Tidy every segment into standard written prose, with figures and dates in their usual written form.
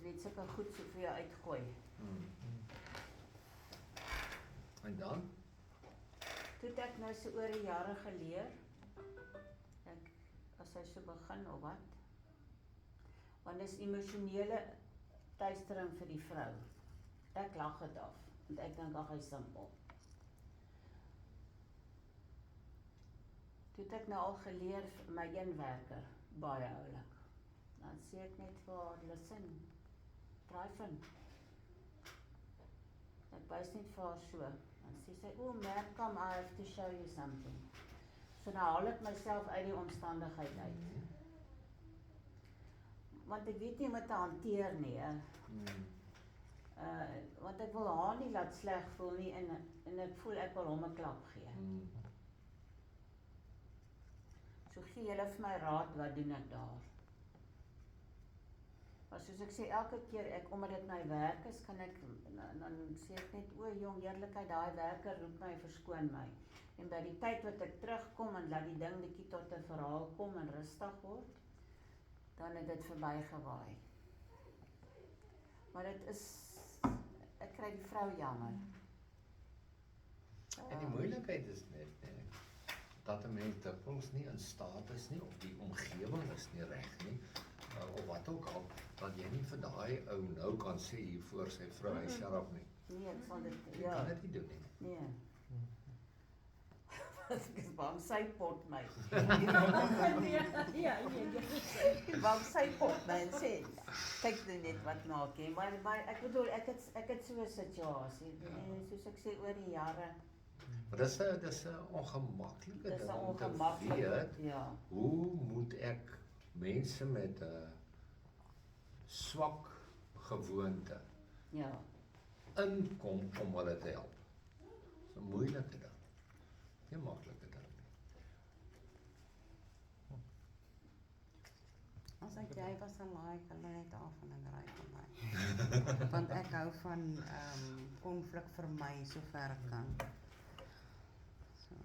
net sulke goed so vir jou uitgooi. En dan? Toe het ek nou so oor die jare geleer, as hy so begin of wat, want dis emosionele tuistering vir die vrou. Ek lag het af, want ek dink ag hy is simpel. Toe het ek nou al geleer vir my een werker, baie oulik. Dan sê ek net vir haar, listen, try van. Ek wys net vir haar so. Dan sê sy, oh man, come, I have to show you something. So nou haal ek myself uit die omstandigheid uit. Want ek weet nie wat te hanteer nie. Want ek wil haar nie laat sleg voel nie en ek voel ek wil hom 'n klap gee. So gee julle vir my raad, wat doen ek daar? Maar soos ek sê, elke keer omdat dit my werk is, kan ek, dan sê ek net, o jong, eerlikheid, daai werker roep my, verskoon my. En by die tyd wat ek terugkom en laat die ding bietjie tot 'n verhaal kom en rustig word, dan het dit verbygewaai. Maar dit is, ek kry die vrou jammer. En die moeilikheid is net, dat 'n mens dikwels nie in staat is nie, of die omgewing is nie reg nie, of wat ook al, dat jy nie vir daai ou nou kan sê hier voor sy vrou, hy shut up nie. Nee, ek sal dit, Jy kan dit nie doen nie. Nee. Ek is bang, sy pot my. Bang, sy pot my en sê, kyk nou net wat maak jy. Maar ek bedoel, ek het so 'n situasie, en soos ek sê, oor die jare. Maar dis 'n ongemaklike Dis 'n ding om te ongemaklike, weet, ja. hoe moet ek mense met 'n swak gewoonte inkom om hulle te help. Dis 'n moeilike ding. Nie maklike ding nie. As ek jy was, dan laai ek hulle net af en dan ry ek van my. Want ek hou van konflik vermy so ver ek kan. So.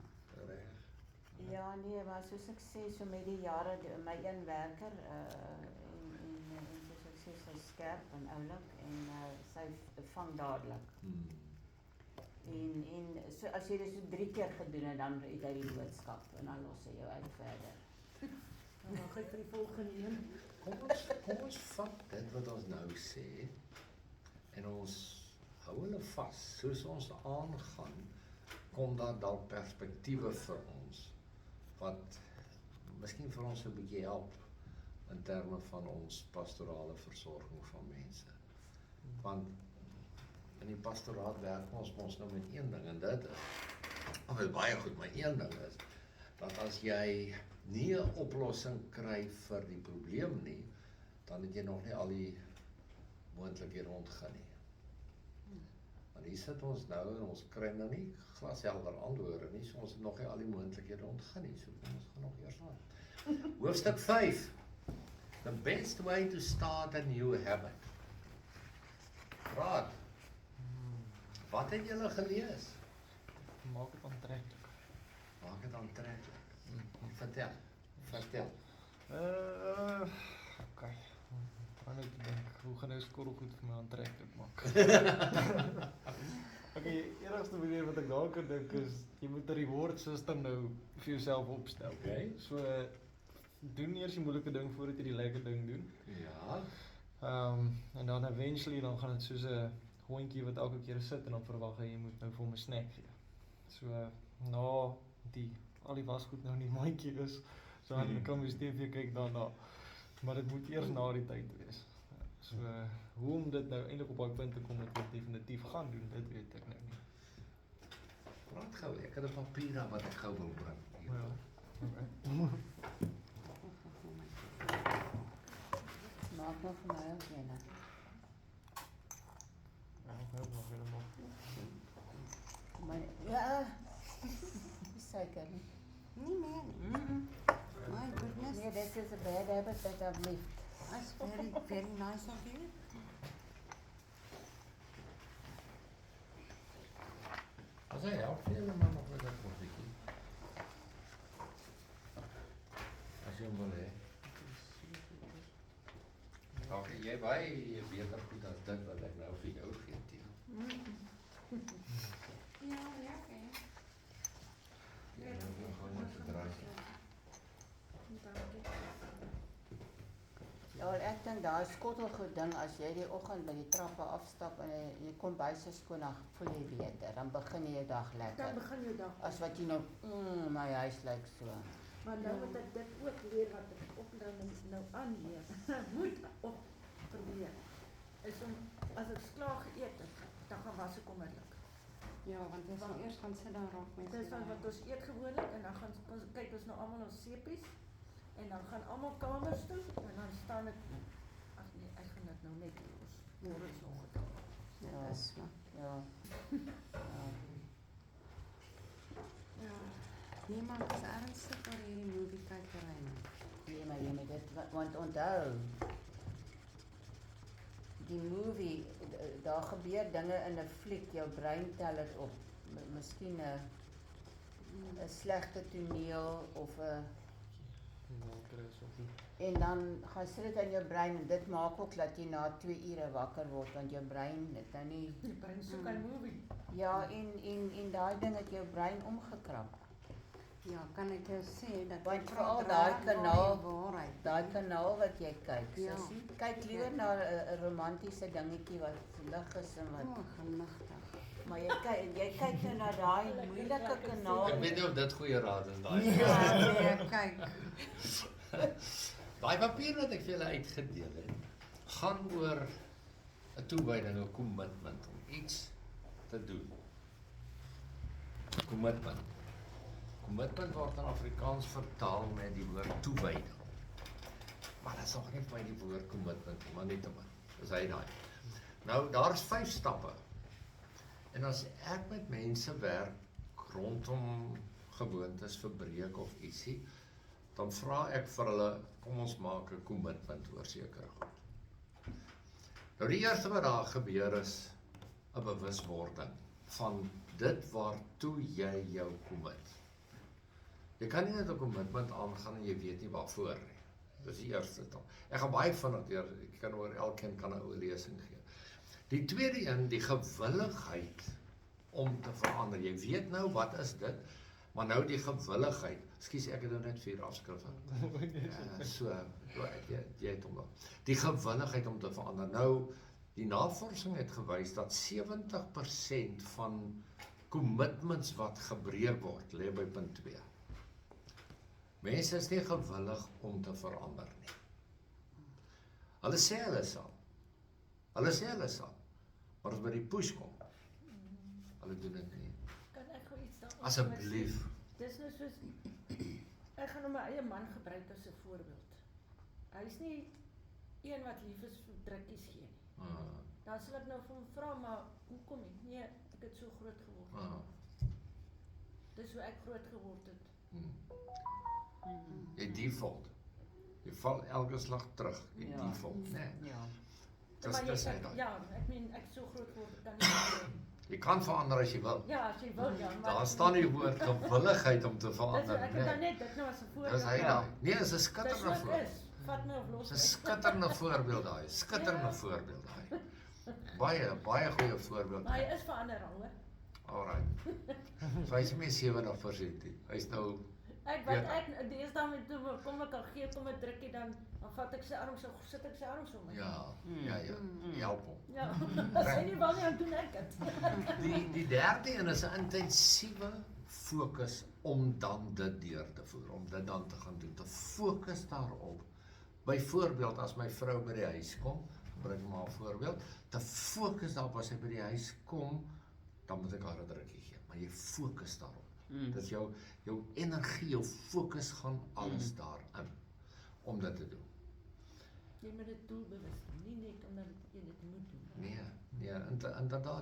Ja, nee, maar soos ek sê, so met die jare, my een werker, en soos ek sê, sy skerp en oulik, en sy vang dadelik. En so, as jy dit so 3 keer gedoen het, dan het hy die boodskap, en dan los hy jou uit verder. Dan mag hy vir die volgende een. Kom ons vat dit wat ons nou sê, en ons hou hulle vas, soos ons aangaan, kom daar dalk perspektiewe vir ons, wat miskien vir ons 'n bietjie help, in terme van ons pastorale versorging van mense. Want in die pastoraat werk ons nou met een ding, en dit is baie goed, maar een ding is, dat as jy nie 'n oplossing kry vir die probleem nie, dan het jy nog nie al die moontlikhede ontgin nie. Want hier sit ons nou en ons kry nou nie glashelder antwoorde nie, so ons het nog nie al die moontlikhede ontgin nie, so ons gaan nog eers aan. Hoofstuk 5. The best way to start a new habit. Raad. Wat het julle gelees? Maak het aantreklik. Maak het aantreklik. Vertel. Okay. Ek gaan net dink, hoe gaan nou skorrelgoed vir my aantreklik maak? Okay, enigste manier wat ek daar kan dink is, jy moet 'n reward system nou vir jouself opstel. Okay. So, doen eers die moeilike ding voordat jy die lekker ding doen. Ja. En dan eventually dan gaan dit soos 'n hondjie wat elke keer sit en dan verwag jy moet nou vir hom 'n snack gee. So, na al die wasgoed nou in die mandjie is, so dan kan mens TV kyk daarna. Maar dit moet eers na die tyd wees. So, hoe om dit nou eintlik op daai punt te kom dat ek definitief gaan doen, dit weet ek nou nie. Praat gou, ek het 'n papier daar wat ek gou wil bring. Ja. Okay. Maak nog vir my ook jyne. Ja, ek hoop nog helemaal. Maar, ja, seker nie. Nie meer nie. My goodness. Nee, this is a bad habit that I've left. That's very, very nice of you. As hy help vir julle maar nog met dat koffietjie. As jy hom wil hê. Okay. Jy baie beter goed as dit wat ek nou vir jou gee, Theo. Ja, lekker. Jy moet nou gewoon net verdraai. Ja, wel, ek dink daai skottelgoed ding as jy die oggend by die trappe afstap en jy kom by se skoon, dan voel jy beter. Dan begin jy jou dag Dan lekker. begin jou dag. As wat jy nou, my huis lyk so. Maar nou moet ek dit ook leer wat ek ook nou aanleer. Moet op probeer. Is om, as ek klaar geëet het, dan gaan was ek onmiddellik. Ja, want jy sal eers gaan sit daar raak mense. Dis van wat ons eet gewoonlik en dan gaan ons kyk ons nou almal ons sepies en dan gaan almal kamers toe en dan staan ek ag nee, ek gaan dit nou net los. Môre is nog 'n dag. Ja. Dis so. Ja. Ja. Nee man, ek is ernstig oor hierdie movie kykery man. Nee, maar jy moet dit, want onthou, die movie, daar gebeur dinge in 'n fliek, jou brein tel dit op. Miskien 'n slegte toneel of 'n en dan gaan sit dit in jou brein en dit maak ook dat jy na 2 ure wakker word want jou brein het nou nie Die brein soek 'n movie. ja en daai ding het jou brein omgekrap. Ja, kan ek jou sê dat Want ek veral praat daai raak kanaal- oor die waarheid. Daai kanaal wat jy kyk, Ja. sussie, kyk liewer na 'n romantiese dingetjie wat lig is en wat O, genigtig. maar jy kyk nou na daai moeilike kanaal. Ek weet nie of dit goeie raad is daai. Ja, nee, kyk. Daai papier wat ek vir julle uitgedeel het, gaan oor 'n toewyding, 'n commitment om iets te doen. Commitment. Commitment word in Afrikaans vertaal met die woord toewyding. Maar dit is nog nie vir my die woord commitment nie, maar net te min. Dis hy daai. Nou, daar's 5 stappe. En as ek met mense werk rondom gewoontes, verbreek of ietsie, dan vra ek vir hulle, kom ons maak 'n commitment oor sekere goed. Nou die eerste wat daar gebeur is 'n bewuswording van dit waartoe jy jou commit. Jy kan nie net 'n commitment aangaan en jy weet nie waarvoor nie. Dis die eerste stap. Ek gaan baie vinnig deur, ek kan oor elkeen kan 'n oorlesing gee. Die tweede een, die gewilligheid om te verander. Jy weet nou wat is dit, maar nou die gewilligheid. Ekskuus, ek het nou net 4 afskrifte. Jy het hom dan. Die gewilligheid om te verander. Nou, die navorsing het gewys dat 70% van commitments wat gebreek word, lê by punt 2. Mense is nie gewillig om te verander nie. Hulle sê hulle sal. Maar as by die push kom, hulle doen dit nie. Kan ek gou iets daaroor Asseblief. Dis nou soos ek gaan nou my eie man gebruik as 'n voorbeeld. Hy's nie een wat lief is vir drukkies gee nie. Dan sal ek nou vir hom vra, maar hoekom nie? Nee, ek het so groot geword. Dis hoe ek groot geword het. Jy default. Jy val elke slag terug. Jy Ja. default, né? Ja. Dis Maar jy dis hy kan, daai. ja, ek meen ek so groot geword ek kan nie. Jy kan verander as jy wil. Ja, as jy wil ja, maar Daar staan die woord gewilligheid om te Dis verander, ek het dan né? net dit nou as 'n voorbeeld. Dis hy daai. Nee, dis 'n Dis skitterende wat voorbeeld. is. Vat my of los Dis 'n my. skitterende voorbeeld daai. Skitterende voorbeeld daai. Baie goeie voorbeeld. Maar hy is verander al, hoor. Alright. So hy's nie meer 70% nie. Hy's nou Ek Ja. wat ek deesdae met toe kom ek al gee kom 'n drukkie dan vat ek sy arm so sit ek sy arm so my. ja, help hom. Ja. As hy nie wil nie dan doen ek dit. Die derde een is 'n intensiewe fokus om dan dit deur te voer, om dit dan te gaan doen, te fokus daarop. Byvoorbeeld as my vrou by die huis kom, gebruik maar 'n voorbeeld, te fokus daarop as sy by die huis kom, dan moet ek haar 'n drukkie gee, maar jy fokus daarop. Dis jou energie, jou fokus gaan alles daarin om dit te doen. Jy moet dit doelbewus doen, nie net omdat jy dit moet doen. Nee, inderdaad.